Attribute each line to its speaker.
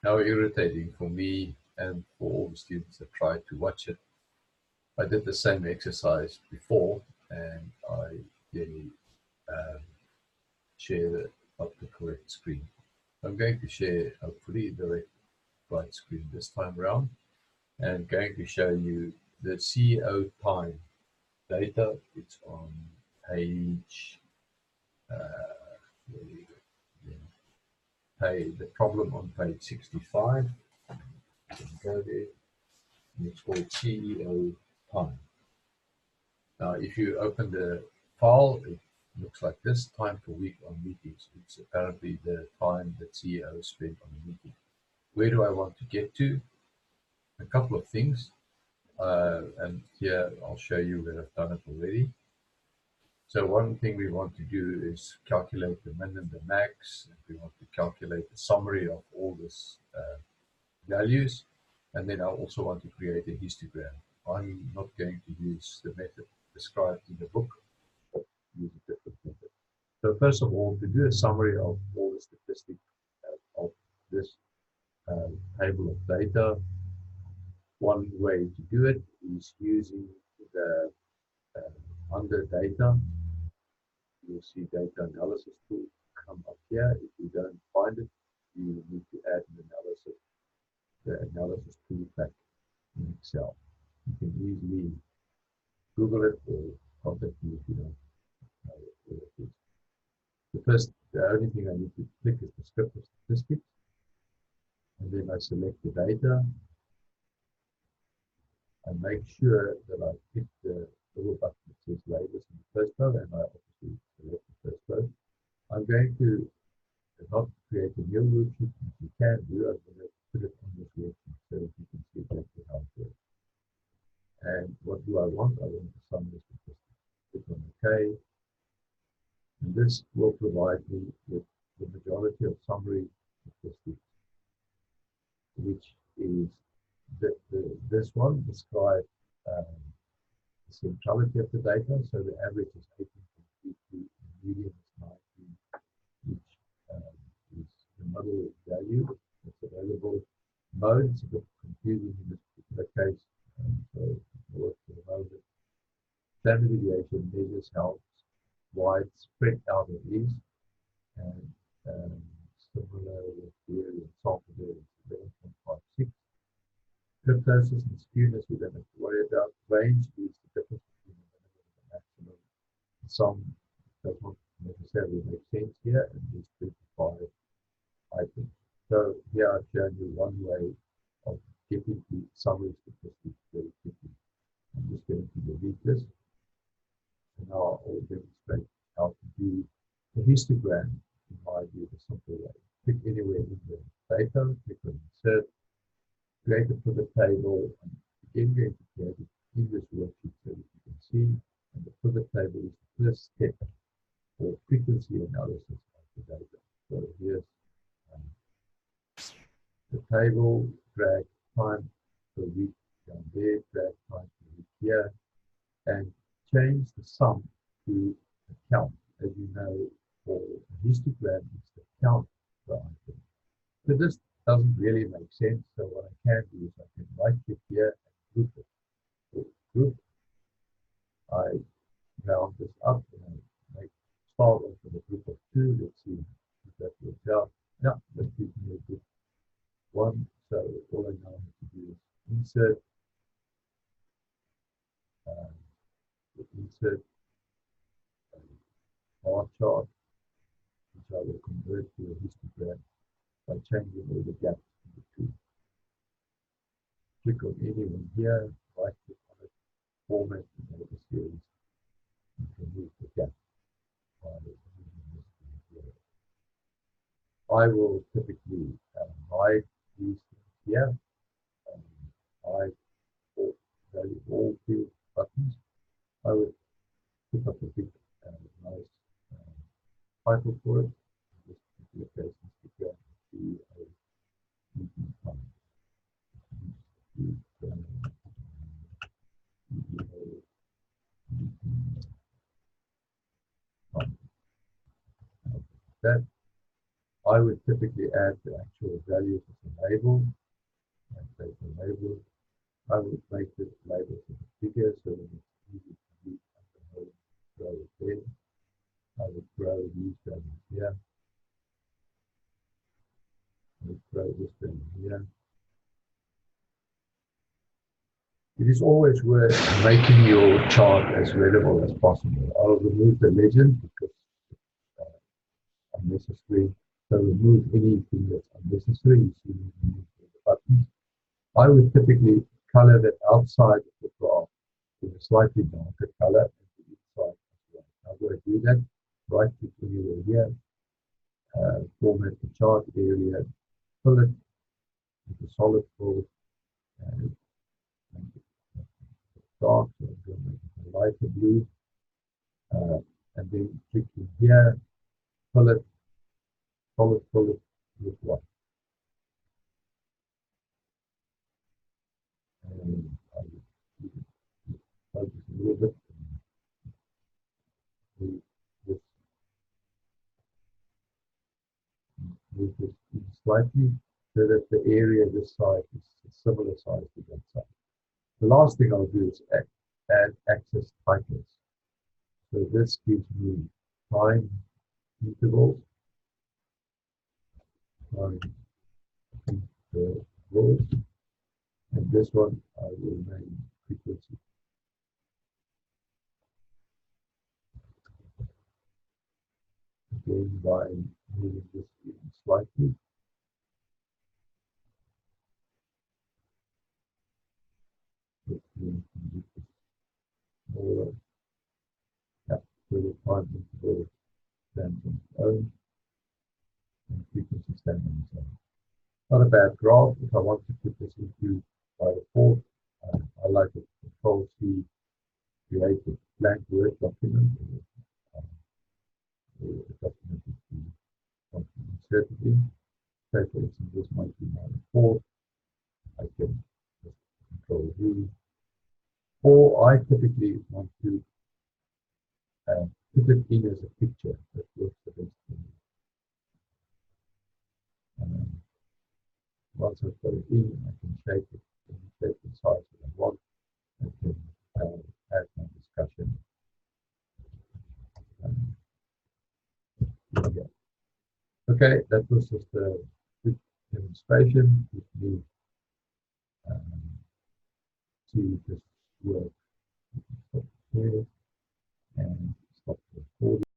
Speaker 1: How irritating for me and for all the students that tried to watch it. I did the same exercise before, and I clearly um, share of the correct screen. I'm going to share hopefully the right screen this time around, and going to show you the CEO time data. It's on page, where we go? Yeah, the problem on page 65. You can go there, and it's called CEO time. Now, if you open the file, it looks like this: time per week on meetings. It's apparently the time that CEO spent on a meeting. Where do I want to get to? A couple of things. And here I'll show you where I've done it already. So one thing we want to do is calculate the min and the max. And we want to calculate the summary of all this values. And then I also want to create a histogram. I'm not going to use the method described in the book, but use a different method. So first of all, to do a summary of all the statistics of this table of data, one way to do it is using the under data. You'll see data analysis tool come up here. If you don't find it, you need to add the analysis tool back in Excel. You can easily Google it or contact me if you don't know where it is. The only thing I need to click is the script of statistics, and then I select the data and make sure that I click the little button that says labels in the first row, and I obviously select the first row. I'm going to not create a new worksheet. If you can do, I'm going to put it on this worksheet so that you can see exactly how it works. And what do I want? I want the summary statistics. Click on OK. And this will provide me with the majority of summary statistics, which is this one describes the centrality of the data. So the average is 18.32, the median is 19, which is the middle value that's available. Mode is a bit confusing in this particular case, so I'll work for the moment. Standard deviation measures how wide spread out it is, and similar with theory and sample data is 11.56. Kurtosis and skewness we don't have to worry about. Range is the difference between the minimum and the maximum. Some does not necessarily make sense here, and there's 25 items. So here I've shown you one way of getting the summary statistics very quickly. I'm just going to delete this. And now I'll demonstrate how to do the histogram in my view, the simple way. Click anywhere in the data, click on insert, create a pivot table, and again going to create it in this worksheet so that you can see. And the pivot table is the first step for frequency analysis of the data. So here's the table, drag time per week down there, drag time per week here, and change the sum to the count. As you know, for a histogram, it's the count per item. So this doesn't really make sense. So what I can do is I can right click here and group it. So group, I round this up and I start off with a group of 2. Let's see if that works out. Yeah, that gives me a group 1. So all I now have to do is insert, insert a bar chart, which I will convert to a histogram by changing all the gaps in the 2. Click on anyone here, right click on it, format the data series, and remove the gap by using this here. I will typically hide these things here, hide all field buttons. I would put up a big nice title for it. In this particular case, Instagram CEO meeting time. That I would typically add the actual value to the label. And take the label. I would make the label a bit bigger so that it's easy to read and grow it there. I would grow these values here. I would grow this value here. It is always worth making your chart as readable as possible. I'll remove the legend because it's unnecessary. So remove anything that's unnecessary. You see me remove the buttons. I would typically color the outside of the graph with a slightly darker color and the inside as well. How do I do that? Right click anywhere here, format the chart area, fill it with a solid fill, and make it dark, so I'm going to make it a lighter blue, and then click in here, fill it, solid fill it with white. And I will focus a little bit. Move this slightly so that the area this side is a similar size to that side. The last thing I'll do is add access titles. So this gives me time intervals, time intervals, and this one I will name frequency. Again, by moving this even slightly. Smaller. Yeah, so the time interval stands on its own, and frequency stands on its own. Not a bad graph. If I want to put this into by default, I like it. Control C, create a blank Word document, or a document that you want to insert it in. Say, for instance, this might be my report. I can just Control V. Or I typically want to put it in as a picture that works the best for me. Once I've got it in, I can shape it, shape the size that I want. I can add my discussion. Okay, that was just a quick demonstration. If you see this work, stop here and stop the recording.